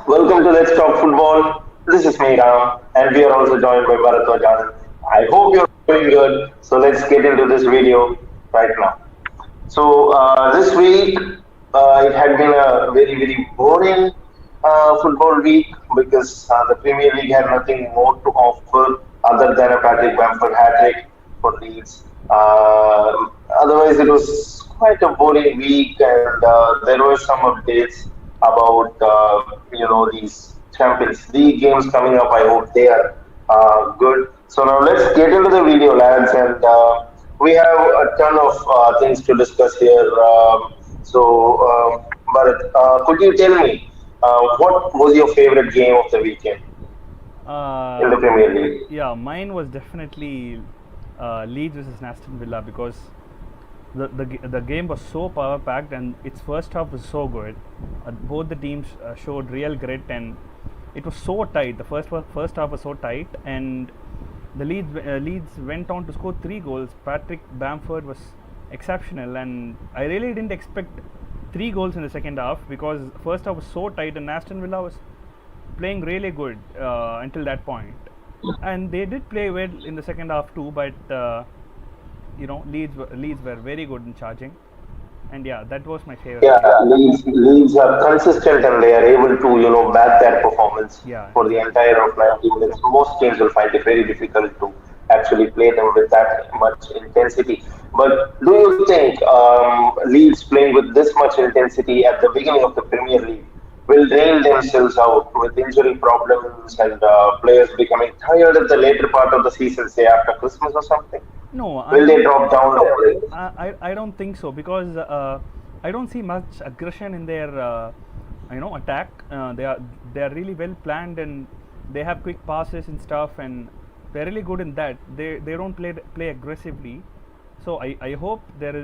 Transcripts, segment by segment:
Welcome to Let's Talk Football. This is me, Ram, and we are also joined by Bharat. I hope you're doing good. So let's get into this video right now. This week it had been a very boring football week because the Premier League had nothing more to offer other than a Patrick Bamford hat trick for Leeds. Otherwise, it was quite a boring week, and there were some updates about these Champions League games coming up. I hope they are good. So now let's get into the video, lads, and we have a ton of things to discuss here. Bharat, could you tell me what was your favorite game of the weekend in the Uh, Premier League? yeah, mine was definitely Leeds versus Aston Villa because the game was so power packed and its first half was so good. Both the teams showed real grit and it was so tight. The first half was so tight and the Leeds went on to score 3 goals. Patrick Bamford was exceptional and I really didn't expect 3 goals in the second half because first half was so tight and Aston Villa was playing really good until that point, and they did play well in the second half too. But Leeds were very good in charging, and yeah, that was my favorite Yeah, game. Leeds are consistent and they are able to, back their performance Yeah, for the entire of 90 minutes. Most teams will find it very difficult to actually play them with that much intensity. But do you think Leeds playing with this much intensity at the beginning of the Premier League will drain themselves out with injury problems and players becoming tired at the later part of the season, say after Christmas or something? no, I Will they don't. drop down their players? I don't think so because I don't see much aggression in their attack. They are really well planned and they have quick passes and stuff and they're really good in that. They don't play aggressively. So I hope there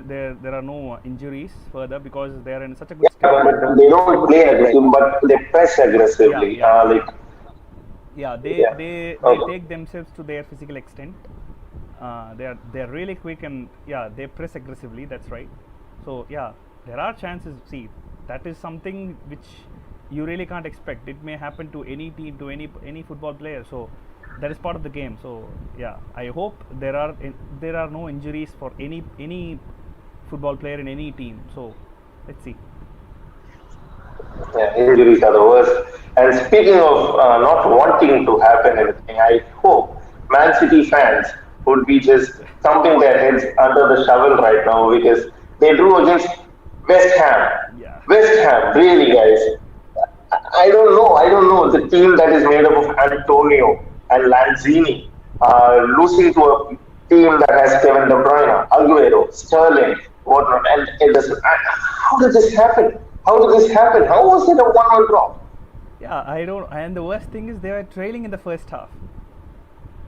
are no injuries further because they are in such a good Yeah, schedule. but they don't play aggressive, but they press Yeah, aggressively. yeah, Like, yeah. They yeah, they they okay. take themselves to their physical extent. They are really quick and yeah, they press aggressively. That's right. So yeah, there are chances. See, that is something which you really can't expect. It may happen to any team, to any football player. So that is part of the game. So yeah, I hope there are no injuries for any football player in any team. So let's see. Yeah, injuries are the worst. And speaking of not wanting to happen anything, I hope Man City fans would be just thumping their heads under the shovel right now because they drew against West Ham. Yeah. West Ham, really, guys. I don't know. The team that is made up of Antonio and Lanzini losing to a team that has Kevin De Bruyne, Aguero, Sterling, whatnot, and it doesn't. How did this happen? How did this happen? How was it a 1-1 draw? Yeah, I don't. And the worst thing is they were trailing in the first half.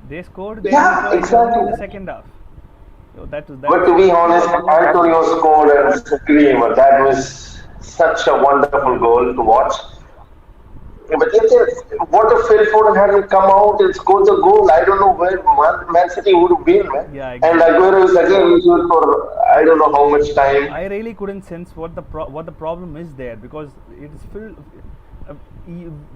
They scored their Yeah, equalizer only in the exactly. second half. So that But was to be honest, Antonio scored a screamer. That was such a wonderful goal to watch. But yet, what if Phil Foden hadn't come out and scored the goal? I don't know where Man City would have been, man. yeah, And exactly. Aguero is again injured for I don't know how much time. I really couldn't sense what the problem is there because it is filled. Uh,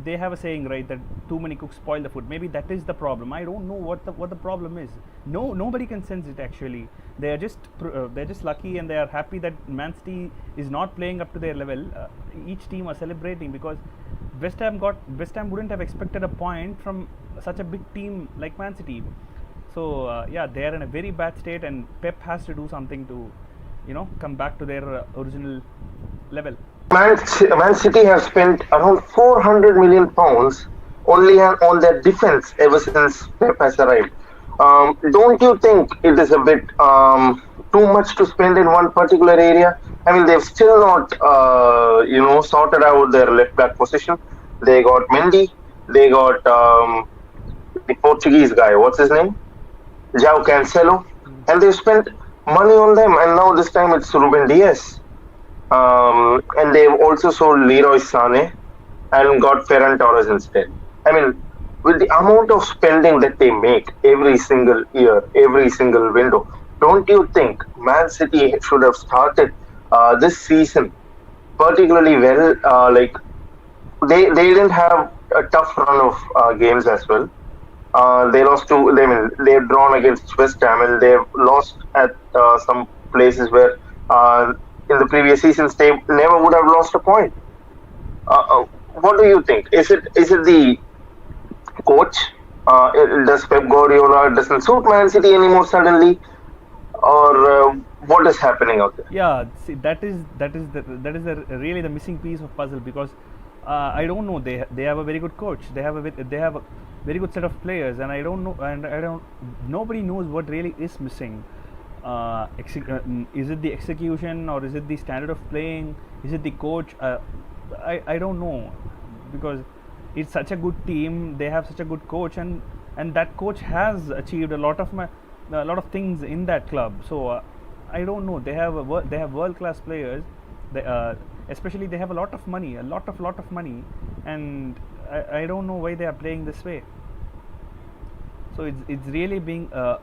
they have a saying, right, that too many cooks spoil the food. Maybe that is the problem. I don't know what the problem is. No, nobody can sense it actually. They're just lucky and they are happy that Man City is not playing up to their level. Each team are celebrating because West Ham wouldn't have expected a point from such a big team like Man City. So yeah, they are in a very bad state, and Pep has to do something to, come back to their original level. Man City have spent around 400 million pounds only on their defense ever since Pep has arrived. Don't you think it is a bit too much to spend in one particular area? I mean, they've still not, sorted out their left back position. They got Mendy, they got the Portuguese guy. What's his name? João Cancelo, and they spent money on them. And now this time it's Ruben Diaz. And they've also sold Leroy Sané and got Ferran Torres instead. I mean, with the amount of spending that they make every single year, every single window, don't you think Man City should have started this season particularly well? Like they didn't have a tough run of games as well. They lost to. I mean, they've drawn against West Ham and they've lost at some places where in the previous seasons they never would have lost a point. What do you think? Is it the coach? Does Pep Guardiola doesn't suit Man City anymore suddenly, or what is happening out there? Yeah, see, that is the really the missing piece of puzzle, because I don't know, they have a very good coach, they have a very good set of players, and I don't know, and I don't nobody knows what really is missing. Is it the execution, or is it the standard of playing? Is it the coach? I don't know, because it's such a good team. They have such a good coach, and that coach has achieved a lot of things in that club. So I don't know. They have world class players. They, especially they have a lot of money, and I don't know why they are playing this way. So it's really being a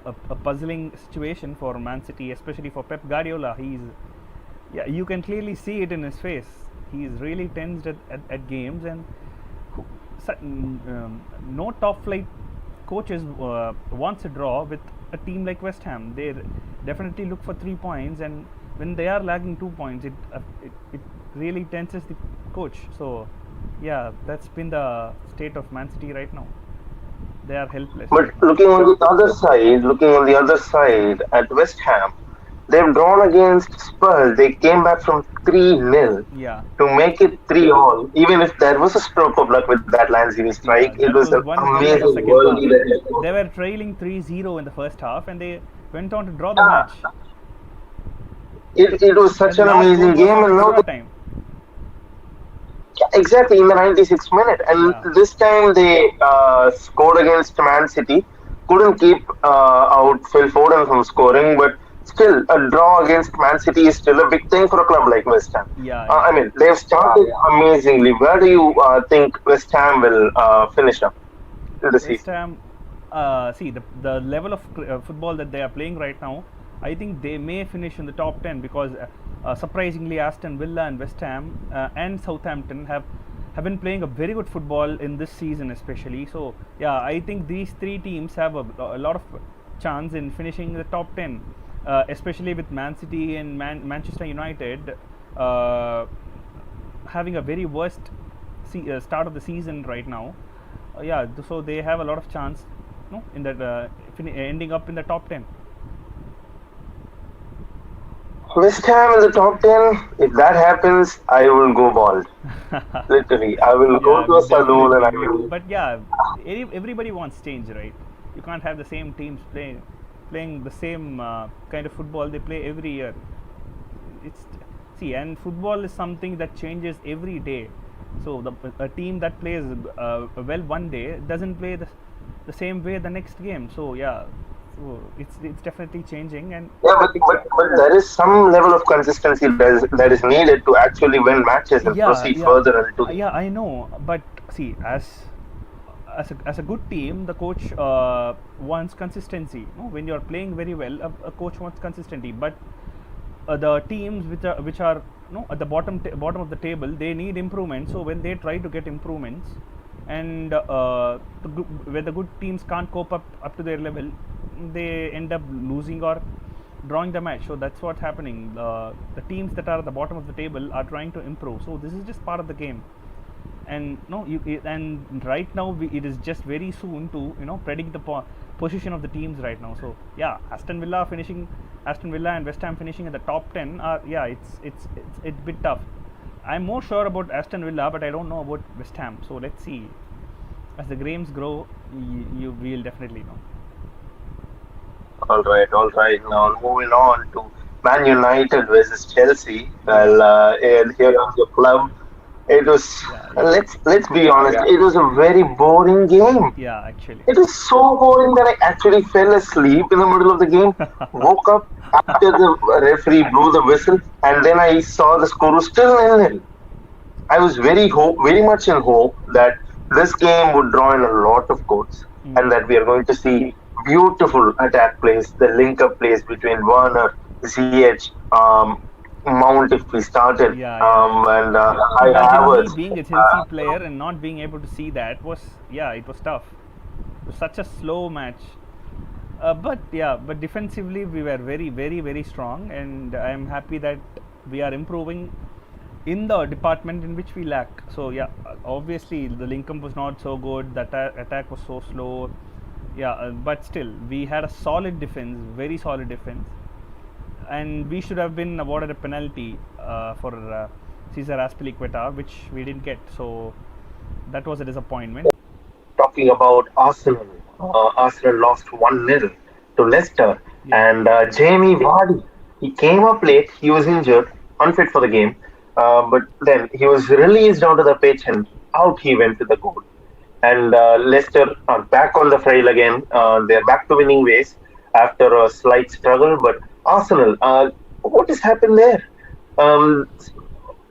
puzzling situation for Man City, especially for Pep Guardiola. Yeah, you can clearly see it in his face. He is really tensed at games, and no top flight coaches wants a draw with a team like West Ham. They definitely look for 3 points, and when they are lagging 2 points, it really tenses the coach. So yeah, that's been the state of Man City right now. They are helpless But right now. looking on the other side at West Ham, they've drawn against Spurs. They came back from 3-0 Yeah, to make it 3-all. Even if there was a stroke of luck with that Lanzini strike, yeah, it that was was an one hell of a amazing second half. worldie that he scored. They were trailing 3-0 in the first half, and they went on to draw the match, It was such and the an last goal amazing was game, of and now extra time. exactly in the 96th minute. And Yeah, this time they scored against Man City. Couldn't keep out Phil Foden from scoring, but still, a draw against Man City is still a big thing for a club like West Ham. yeah, I yeah. mean, they've started amazingly. Where do you think West Ham will finish up in the West season? Ham, see the level of football that they are playing right now. I think they may finish in the top 10, because surprisingly, Aston Villa and West Ham and Southampton have been playing a very good football in this season, especially. So yeah, I think these three teams have a lot of chance in finishing the top 10, especially with Man City and Manchester United uh, having a very worst start of the season right now. Yeah, so they have a lot of chance, no, in that ending up in the top 10. West Ham in the top 10, if that happens, I will go bald. Literally. I will go Yeah, to a saloon and I definitely. will. But yeah, everybody wants change, right? You can't have the same teams playing the same kind of football they play every year. It's See, and football is something that changes every day. So a team that plays well one day doesn't play the same way the next game. So yeah, so it's definitely changing, and Yeah, but there is some level of consistency that is needed to actually win matches and yeah, proceed yeah, further into the. yeah, I know. But see, as a good team, the coach wants consistency. No? When you're playing very well, a coach wants consistency. But the teams which are no at the bottom of the table, they need improvement. So when they try to get improvements, and where the good teams can't cope up to their level, they end up losing or drawing the match. So that's what's happening. The teams that are at the bottom of the table are trying to improve. So this is just part of the game. And no you and right now it is just very soon to predict the position of the teams right now. So yeah, Aston Villa and West Ham finishing at the top 10 are, yeah, it's a bit tough. I'm more sure about Aston Villa, but I don't know about West Ham. So let's see, as the games grow, you will definitely know. All right, all right. Now moving on to Man United versus Chelsea. Yeah, Well, and here on the club, it was. yeah, yeah, Let's be honest. It was a very boring game. yeah, actually. It was so boring that I actually fell asleep in the middle of the game. Woke up after the referee blew the whistle, and then I saw the score was still 0-0. I was very much in hope that this game would draw in a lot of goals Mm. and that we are going to see beautiful attack plays, the link up plays between Werner, Ziyech, Mount if we started. Yeah, yeah, yeah. And I Imagine me Havertz. being a Chelsea player and not being able to see that was, yeah, it was tough. It was such a slow match. But yeah, but defensively we were very, very, very strong, and I am happy that we are improving in the department in which we lack. So yeah, obviously the Lincoln was not so good. The attack was so slow. Yeah, but still we had a solid defense, very solid defense, and we should have been awarded a penalty for Cesar Azpilicueta, which we didn't get. So that was a disappointment. Talking about Arsenal, Arsenal lost 1-0 to Leicester, Yeah. and Jamie Vardy, he came up late, he was injured, unfit for the game, but then he was released onto the pitch and out he went to the goal. And Leicester are back on the trail again. They're back to winning ways after a slight struggle, but Arsenal, what has happened there? Um,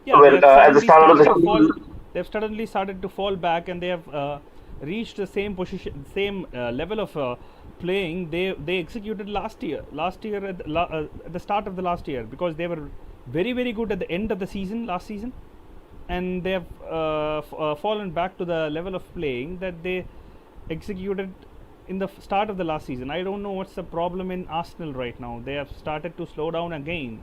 Yeah, they have at the suddenly start of the started to fall. season, They've suddenly started to fall back, and they have reached the same position, same level of playing they executed last year. Last year at the start of the last year, because they were very, very good at the end of the season last season, and they have fallen back to the level of playing that they executed in the start of the last season. I don't know what's the problem in Arsenal right now. They have started to slow down again,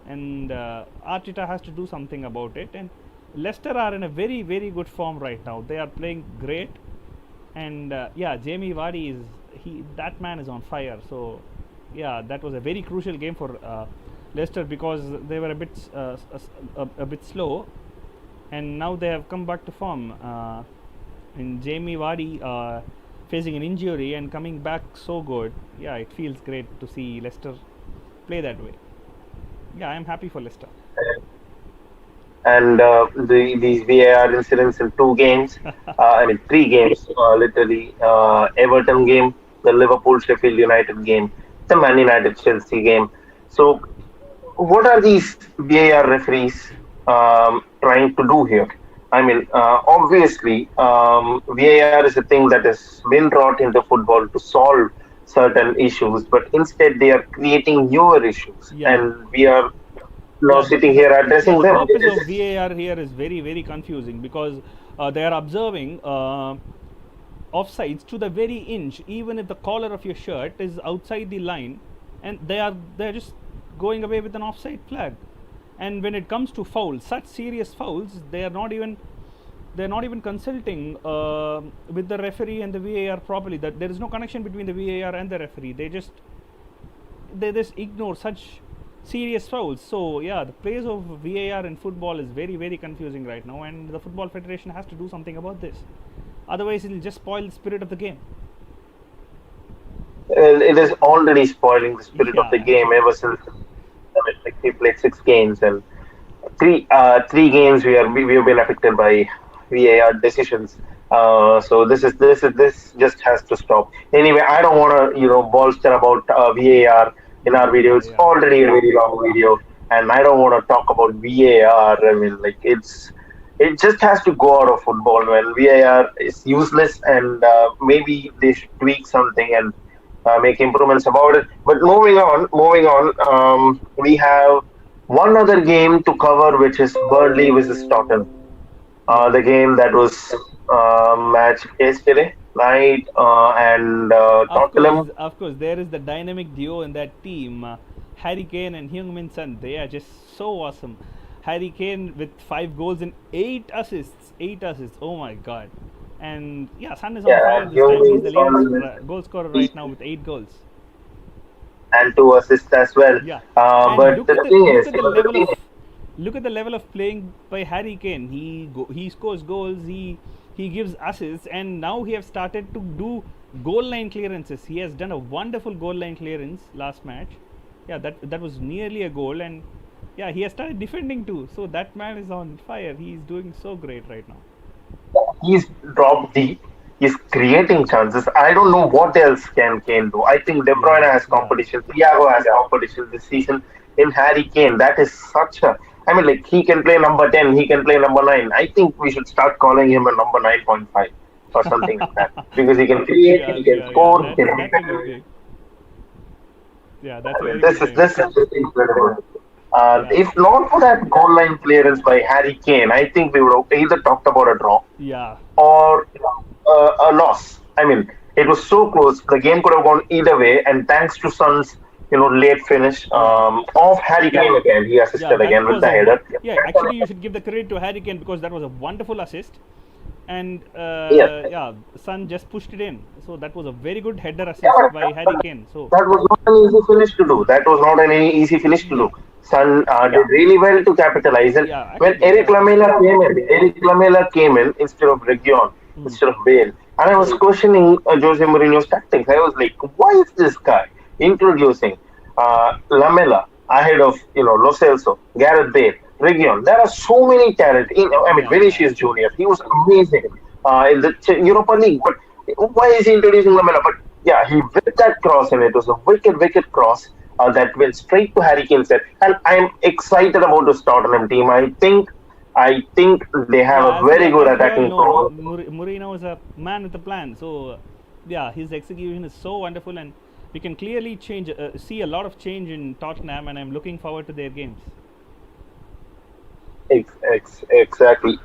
and Arteta has to do something about it. And Leicester are in a very, very good form right now. They are playing great, and yeah, Jamie Vardy is that man is on fire. So yeah, that was a very crucial game for Leicester, because they were a bit a bit slow, and now they have come back to form. And Jamie Vardy facing an injury and coming back so good, yeah, it feels great to see Leicester play that way. Yeah, I am happy for Leicester. and these VAR incidents in two games, I mean three games, literally Everton game, the Liverpool Sheffield United game, the Man United Chelsea game. So what are these VAR referees trying to do here? I mean, obviously, VAR is a thing that has been brought into football to solve certain issues, but instead they are creating newer issues, Yeah, and we are now yeah, sitting here yeah. addressing The them. purpose of VAR here is very, very confusing, because they are observing offsides to the very inch, even if the collar of your shirt is outside the line, and they are just going away with an offside flag. And when it comes to fouls, such serious fouls, they are not even consulting with the referee and the VAR properly. That there is no connection between the VAR and the referee. They just ignore such serious fouls. So yeah, the place of VAR in football is very, very confusing right now, and the Football Federation has to do something about this. Otherwise, it will just spoil the spirit of the game. It is already spoiling the spirit of Yeah, the game ever absolutely. since. I mean, like we played 6 games, and three games we have been affected by VAR decisions. So this just has to stop. Anyway, I don't want to bolster about VAR in our Yeah, video. yeah, It's yeah. already a very long video, and I don't want to talk about VAR. I mean, like it just has to go out of football. When VAR is useless, and maybe they should tweak something and make improvements about it. But moving on, we have one other game to cover, which is Burnley versus Tottenham. Yeah. The game that was matched yesterday night, and Tottenham. Of course, there is the dynamic duo in that team, Harry Kane and Heung-min Son. They are just so awesome. Harry Kane with 5 goals and 8 assists. 8 assists. Oh my God! And yeah, Son is on fire Yeah, this time. He's Heung-min the leading Son goal scorer right now with 8 goals. and 2 assists as well. Yeah, Uh, and but the thing is, look at the level of playing by Harry Kane. He scores goals. He gives assists, and now he has started to do goal line clearances. He has done a wonderful goal line clearance last match. Yeah, that was nearly a goal, and yeah, he has started defending too. So that man is on fire. He is doing so great right now. he's dropped deep. He's creating chances. I don't know what else can Kane do. I think De Yeah, Bruyne has yeah, competition. Thiago has competition this season. In Harry Kane, that is such a. I mean, like he can play number 10. He can play number 9. I think we should start calling him a number 9.5 or something like that because he can create. yeah, He can yeah, yeah. score. He That can that will be defend. big. Yeah, I that's a mean, very this good is name. this is just incredible. Yeah. If not for that goal line clearance by Harry Kane, I think we would have either talked about a draw Yeah. or a loss. I mean, it was so close. The game could have gone either way, and thanks to Son's late finish Yeah. of Harry Kane again, he Yeah, assisted that again with was the a header. yeah. Actually, you should give the credit to Harry Kane because that was a wonderful assist, and Yes. yeah, Son just pushed it in. So that was a very good header Yeah, assist by Harry but Kane. So that was not an easy finish to do. That was not an easy finish to yeah, do. Son did really well to capitalize. And yeah. when Actually, Eric Lamela came in, instead of Region, mm, instead of Bale. And I was questioning Jose Mourinho's tactics. I was like, why is this guy introducing Lamela ahead of Lo Celso, Gareth Bale, Region? There are so many talent. I mean, yeah, yeah. Vinicius Junior. He was amazing in the Europa League. But why is he introducing Lamela? But yeah, he whipped that cross, and it was a wicked cross that went straight to Harry Kane's head. And I'm excited about this Tottenham team. I think they have Yeah, a very good as we all attacking know, core. Mourinho is a man with a plan. So, yeah, his execution is so wonderful, and we can clearly see a lot of change in Tottenham, and I'm looking forward to their games. Exactly.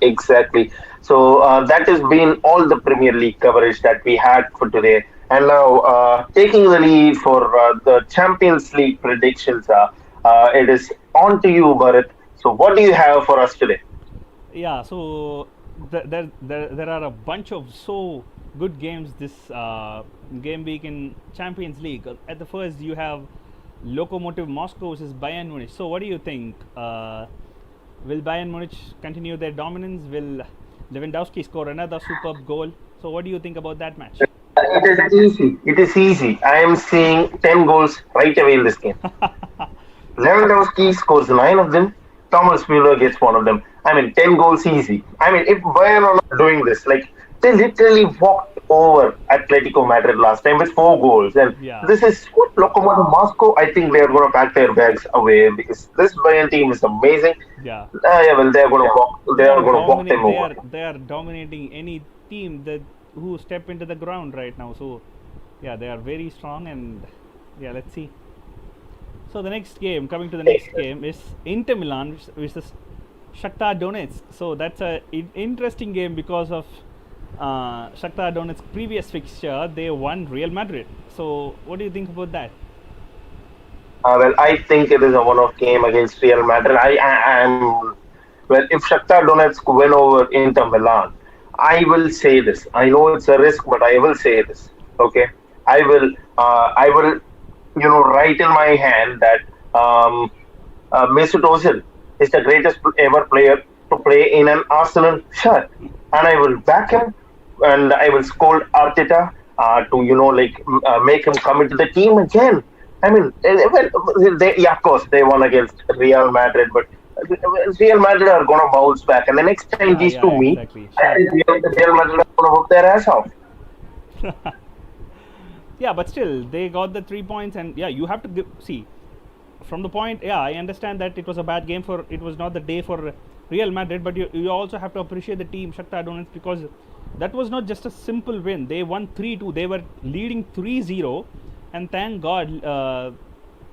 So that has been all the Premier League coverage that we had for today. And now, taking the lead for the Champions League predictions, it is on to you, Bharat. So, what do you have for us today? Yeah, so there are a bunch of so good games this game week in Champions League. At the first, you have Lokomotiv Moscow versus Bayern Munich. So, what do you think? Will Bayern Munich continue their dominance? Will Lewandowski score another superb goal? So, what do you think about that match? It is easy. It is easy. I am seeing 10 goals right away in this game. Lewandowski scores 9 of them. Thomas Müller gets 1 of them. I mean, 10 goals easy. I mean, if Bayern are not doing this, like, they literally walked over Atletico Madrid last time with 4 goals. And Yeah, this is what Lokomotiv Moscow, I think they are going to pack their bags away because this Bayern team is amazing. yeah. Yeah, well, they are going to walk them over. They are dominating any team that who step into the ground right now. So, yeah, they are very strong, and yeah, let's see. So the next game, coming to the next game, is Inter Milan versus Shakhtar Donetsk. So that's a interesting game because of Shakhtar Donetsk previous fixture. They won Real Madrid. So what do you think about that? Well, I think it is a one-off game against Real Madrid. I'm well. If Shakhtar Donetsk win over Inter Milan, I will say this. I know it's a risk, but I will say this. Okay, I will. Write in my hand that Mesut Ozil is the greatest ever player to play in an Arsenal shirt, and I will back him, and I will scold Arteta to make him come into the team again. I mean, of course they won against Real Madrid, but Real Madrid are gonna bounce back, and the next time Yeah, these yeah, two meet, exactly. I Sure. think Real Madrid are gonna work their ass off. Yeah, but still, they got the 3 points, and yeah, you have to see from the point. Yeah, I understand that it was a bad game for. It was not the day for Real Madrid, but you also have to appreciate the team Shakhtar Donetsk because that was not just a simple win. They won 3-2. They were leading 3-0, and thank God,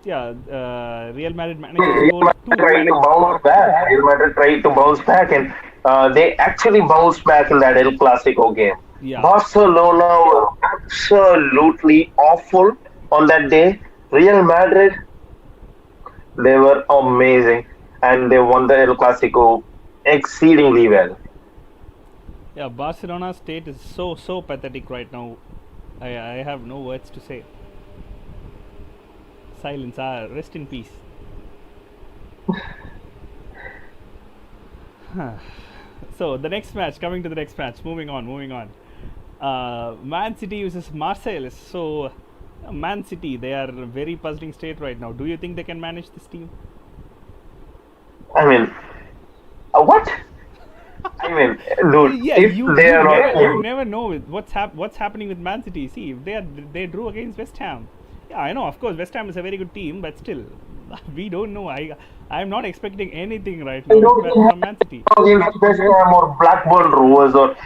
Real Madrid managed to Real score Madrid two. tried to And bounce back. Real Madrid tried to bounce back, and they actually bounced back in that El Clasico game. yeah, Barcelona were absolutely awful on that day. Real Madrid, they were amazing, and they won the El Clasico exceedingly well. yeah, Barcelona state is so pathetic right now. I have no words to say. Silence. Rest in peace. So the next match, coming to the next match, moving on. Man City versus Marseille. So Man City, they are a very puzzling state right now. Do you think they can manage this team? I mean, what? I mean, dude, Yeah, if they are you not, never know what's happening with Man City. See, if they drew against West Ham. Yeah, I know. Of course, West Ham is a very good team, but still, we don't know. I'm not expecting anything right I now don't from Man City. against West Ham or Blackburn Rovers or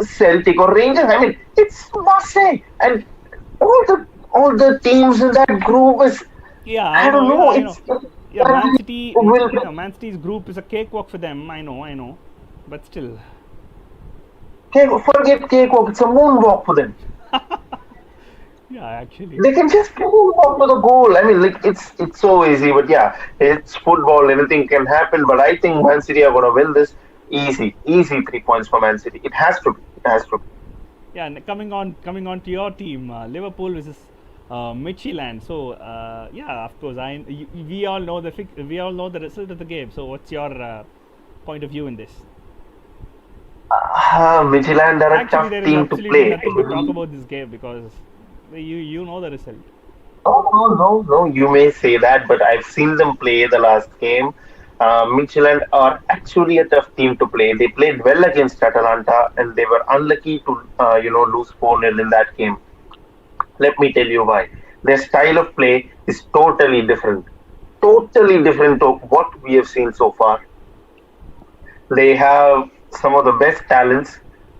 Celtic or Rangers. I mean, it's Marseille, and all the teams in that group is Yeah, I don't know. I know. It's yeah, Man City. will Yeah, Man City's group is a cakewalk for them. I know, but still. forget cakewalk. It's a moonwalk for them. Yeah, actually. They can just moonwalk to the goal. I mean, like it's so easy. But yeah, it's football. Anything can happen. But I think Man City are gonna win this easy. Easy 3 points for Man City. It has to be. It has to be. Yeah, and coming on to your team, Liverpool versus Midtjylland. So yeah, of course, we all know the result of the game. So what's your point of view in this? Midtjylland are a Actually, tough there is team to absolutely play. nothing to talk about this game because you know the result. No. You may say that, but I've seen them play the last game. Midtjylland are actually a tough team to play. They played well against Atalanta, and they were unlucky to lose 4-0 in that game. Let me tell you why. Their style of play is totally different to what we have seen so far. They have some of the best talents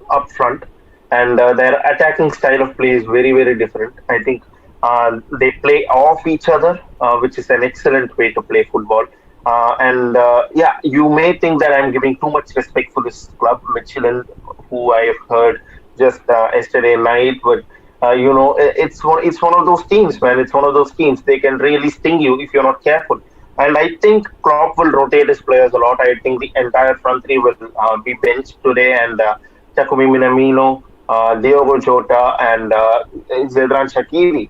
up front, and their attacking style of play is very different. I think they play off each other, which is an excellent way to play football. And yeah, you may think that I'm giving too much respect for this club, Michelin, who I have heard just yesterday night, but it's one of those teams, man. It's one of those teams. They can really sting you if you're not careful. And I think Klopp will rotate his players a lot. I think the entire front three will be benched today, and Takumi Minamino, Diogo Jota, and Zedran Shaqiri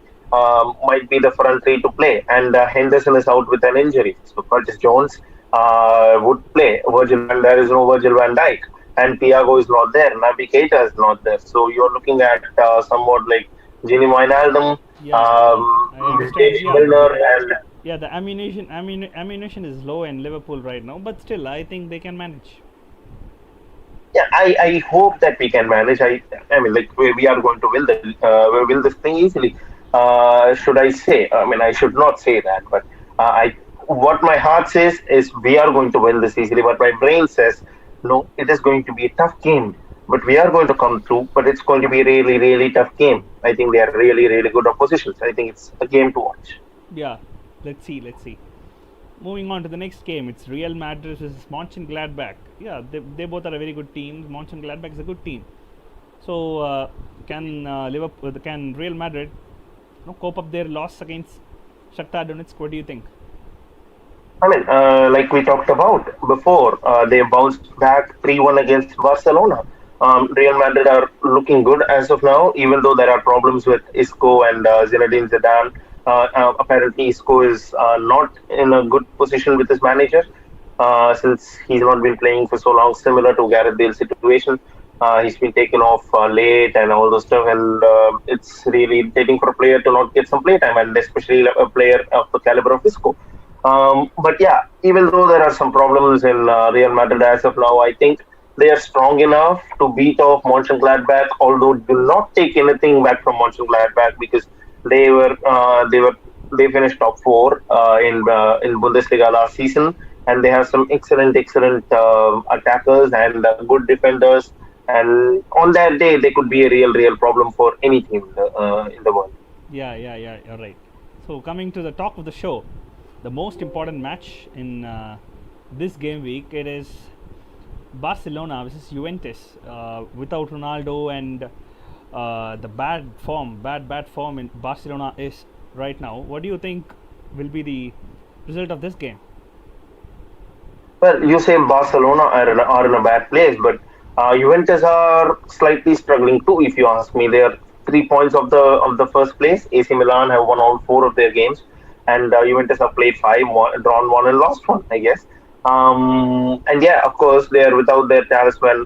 might be the front three to play. And Henderson is out with an injury, so Curtis Jones would play. There is no Virgil van Dijk, and Thiago is not there. Naby Keita is not there. So you're looking at somewhat like Gini Wijnaldum, Yeah, I understand. Milner, and Yeah, the ammunition is low in Liverpool right now, but still, I think they can manage. yeah, I hope that we can manage. I mean, like we are going to win this thing easily. Should I say? I mean, I should not say that, but I what my heart says is we are going to win this easily. But my brain says no, it is going to be a tough game. But we are going to come through. But it's going to be a really tough game. I think they are really good oppositions. I think it's a game to watch. Yeah, let's see. Moving on to the next game, it's Real Madrid versus Mönchengladbach. Yeah, they both are a very good team. Mönchengladbach is a good team. So can Real Madrid cope up their loss against Shakhtar Donetsk? What do you think? I mean, like we talked about before, they bounced back 3-1 against Barcelona. Real Madrid are looking good as of now, even though there are problems with Isco and Zinedine Zidane. Apparently, Isco is not in a good position with his manager since he's not been playing for so long, similar to Gareth Bale's situation. He's been taken off late and all those stuff, and it's really irritating for a player to not get some playtime, and especially a player of the caliber of Isco. But yeah, even though there are some problems in Real Madrid as of now, I think they are strong enough to beat off Mönchengladbach. Although do not take anything back from Mönchengladbach because they were they finished top four in Bundesliga last season, and they have some excellent attackers and good defenders. And on that day, they could be a real problem for any team in the world. Yeah, you're right. So coming to the talk of the show, the most important match in this game week, it is Barcelona versus Juventus. Without Ronaldo and the bad form in Barcelona is right now. What do you think will be the result of this game? Well, you say Barcelona are in a bad place, but Juventus are slightly struggling too. If you ask me, they are 3 points of the first place. AC Milan have won all four of their games, and Juventus have played five, drawn one, and lost one, I guess. And yeah, of course, they are without their talisman,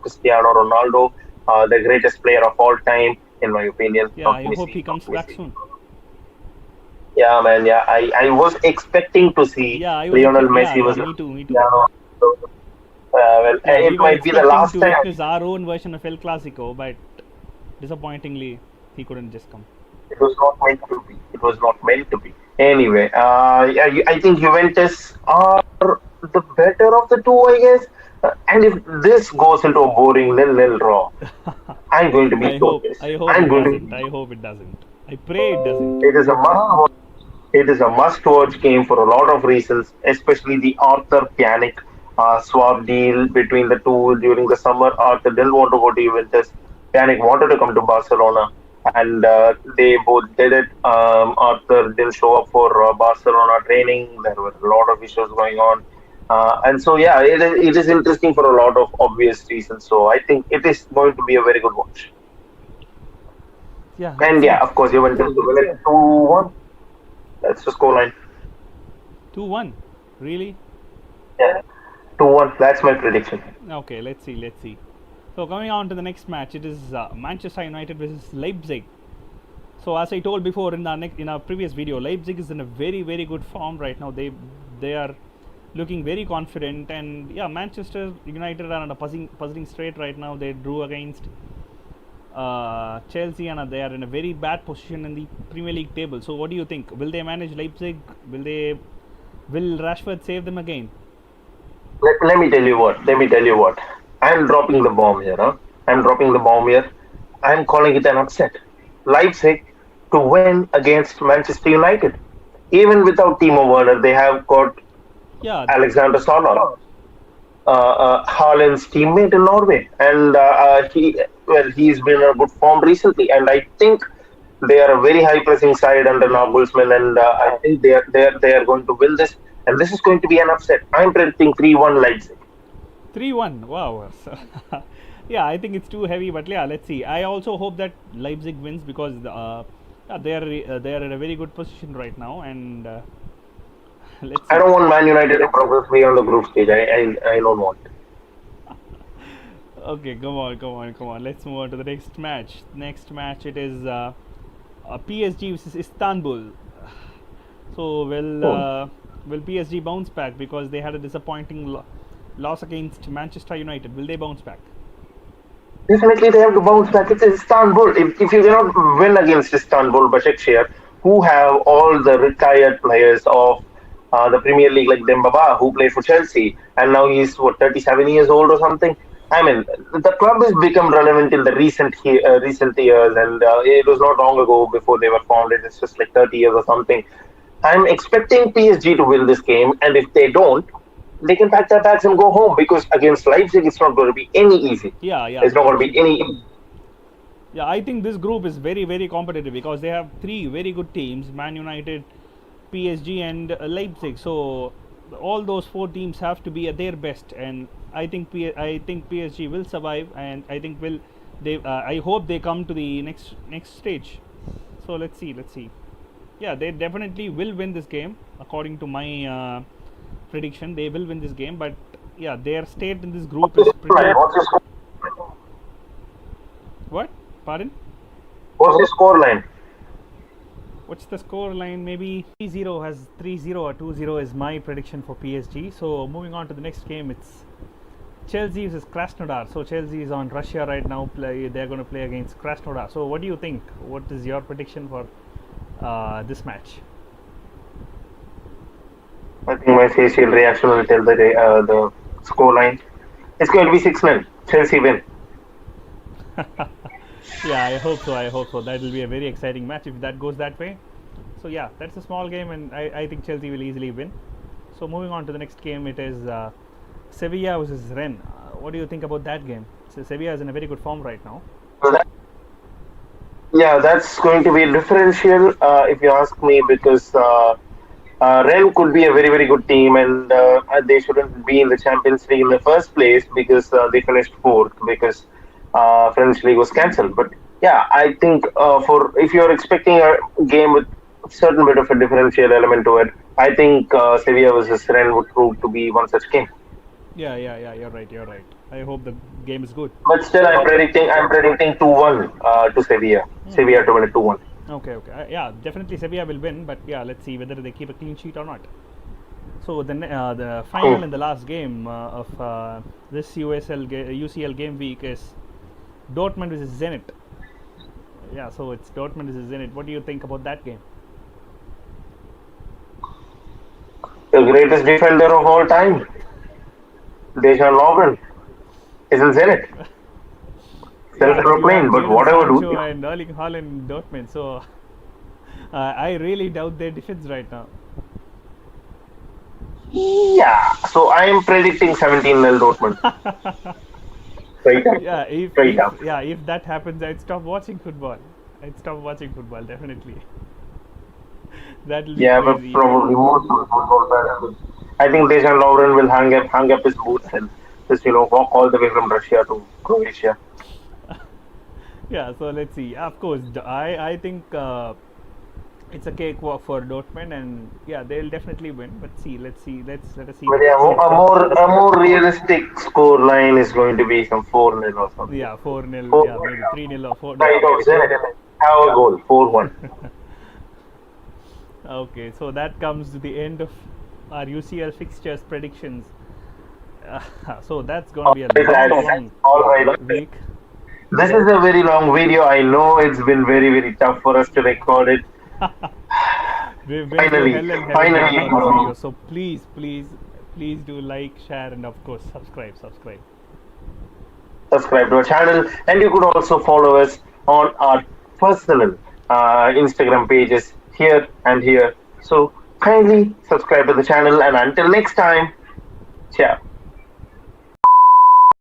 Cristiano Ronaldo, the greatest player of all time, in my opinion. Yeah, I hope he comes back soon. Yeah, man. Yeah, I was expecting to see Lionel Messi was. Me too. Well, we it were might be the last to time. witness our own version of El Clasico, but disappointingly, he couldn't just come. It was not meant to be. It was not meant to be. Anyway, yeah, I think Juventus are the better of the two, I guess. And if this goes into a boring nil-nil draw, I'm going to be I hope it doesn't. I pray it doesn't. It is a must. It is a must-watch game for a lot of reasons, especially the Arthur Pjanic swap deal between the two during the summer. Arthur didn't want to go to Juventus. Pjanic wanted to come to Barcelona, and they both did it. Arthur didn't show up for Barcelona training. There were a lot of issues going on. And so, yeah, it is interesting for a lot of obvious reasons. So I think it is going to be a very good watch. Yeah, let's And see. yeah, of course, Juventus will win it 2-1. That's the scoreline. 2-1. Really? Yeah. 2-1. That's my prediction. Okay, let's see. Let's see. So coming on to the next match, it is Manchester United versus Leipzig. So as I told before in our previous video, Leipzig is in a very good form right now. They are looking very confident, and yeah, Manchester United are on a puzzling straight right now. They drew against Chelsea, and they are in a very bad position in the Premier League table. So what do you think? Will they manage Leipzig? Will Rashford save them again? Let me tell you what. Let me tell you what. I'm dropping the bomb here. Huh? I'm dropping the bomb here. I'm calling it an upset. Leipzig to win against Manchester United. Even without Timo Werner, they have got Yeah, Alexander Sørloth, Haaland's teammate in Norway, and he's been in a good form recently. And I think they are a very high pressing side under yeah. Nagelsmann, and I think they are going to win this. And this is going to be an upset. I'm predicting 3-1 Leipzig. 3-1. Wow. Yeah, I think it's too heavy, but yeah, let's see. I also hope that Leipzig wins because yeah, they are in a very good position right now, and let's I see. don't want Man United to progress beyond the group stage. I don't want. Okay, come on. Let's move on to the next match. Next match, it is PSG versus Istanbul. So Oh. will PSG bounce back because they had a disappointing loss against Manchester United? Will they bounce back? Definitely, they have to bounce back. It's Istanbul. If you cannot win against Istanbul, Başakşehir, who have all the retired players of the Premier League, like Dembaba, who played for Chelsea, and now he's what 37 years old or something. I mean, the club has become relevant in the recent years, and it was not long ago before they were founded. It's just like 30 years or something. I'm expecting PSG to win this game, and if they don't, they can pack their bags and go home because against Leipzig, it's not going to be any easy. Yeah. It's not going to be any. Yeah, I think this group is very competitive because they have three very good teams: Man United, PSG, and Leipzig. So all those four teams have to be at their best, and I think PSG will survive, and I think will they. I hope they come to the next stage. So let's see. Yeah, they definitely will win this game according to my prediction. They will win this game, but yeah, their state in this group is pretty. What's your score? What? Pardon? What's your score line? What's the score line? Maybe 3-0 has 3-0 or 2-0 is my prediction for PSG. So moving on to the next game, it's Chelsea versus Krasnodar. So Chelsea is on Russia right now. They're going to play against Krasnodar. So what do you think? What is your prediction for this match? I think my facial reaction will tell the score line. It's going to be 6-0. Chelsea win. Yeah, I hope so. That will be a very exciting match if that goes that way. So yeah, that's a small game, and I think Chelsea will easily win. So moving on to the next game, it is Sevilla versus Rennes. What do you think about that game? So Sevilla is in a very good form right now. Yeah, that's going to be differential if you ask me because Rennes could be a very good team and they shouldn't be in the Champions League in the first place because they finished fourth because French league was cancelled. But yeah, I think for if you're expecting a game with a certain bit of a differential element to it, I think Sevilla versus Rennes would prove to be one such game. Yeah. You're right. I hope the game is good. But still, I'm predicting 2-1 to Sevilla. Sevilla to win it 2-1. Okay. Yeah, definitely Sevilla will win, but yeah, let's see whether they keep a clean sheet or not. So the final and the last game of this UCL game week is Dortmund versus Zenit. Yeah, so it's Dortmund versus Zenit. What do you think about that game? The greatest defender of all time, Dejan Lovren, is in Zenit. Yeah, Self-proclaimed, but whatever Sancho do. and Erling Haaland in Dortmund. So I really doubt their defense right now. Yeah, so I am predicting 17-0 Dortmund. Straight up. Yeah, if Straight if up. yeah, if that happens, I'd stop watching football. I'd stop watching football definitely. That'll be Yeah, but crazy. probably most of the football fans will. I think Dejan Lovren will hang up his boots and just walk all the way from Russia to Croatia. Yeah, so let's see. Of course, I think it's a cakewalk for Dortmund, and yeah, they'll definitely win. But let's see, let us see But what yeah, see what comes. a more realistic score line is going to be some 4-0 or something. Yeah, 4-0. Yeah, 4-1. maybe 3-0 or 4. No, Right out there. Have a goal. 4-1. okay, so that comes to the end of our UCL fixtures predictions. So that's going to be a long All right. week. This is a very long video. I know it's been very, very tough for us to record it. We've been through Finally, hell and heaven finally, working on this video. So please do like, share, and of course subscribe. subscribe to our channel, and you could also follow us on our personal Instagram pages here and here. So kindly subscribe to the channel, and until next time, ciao.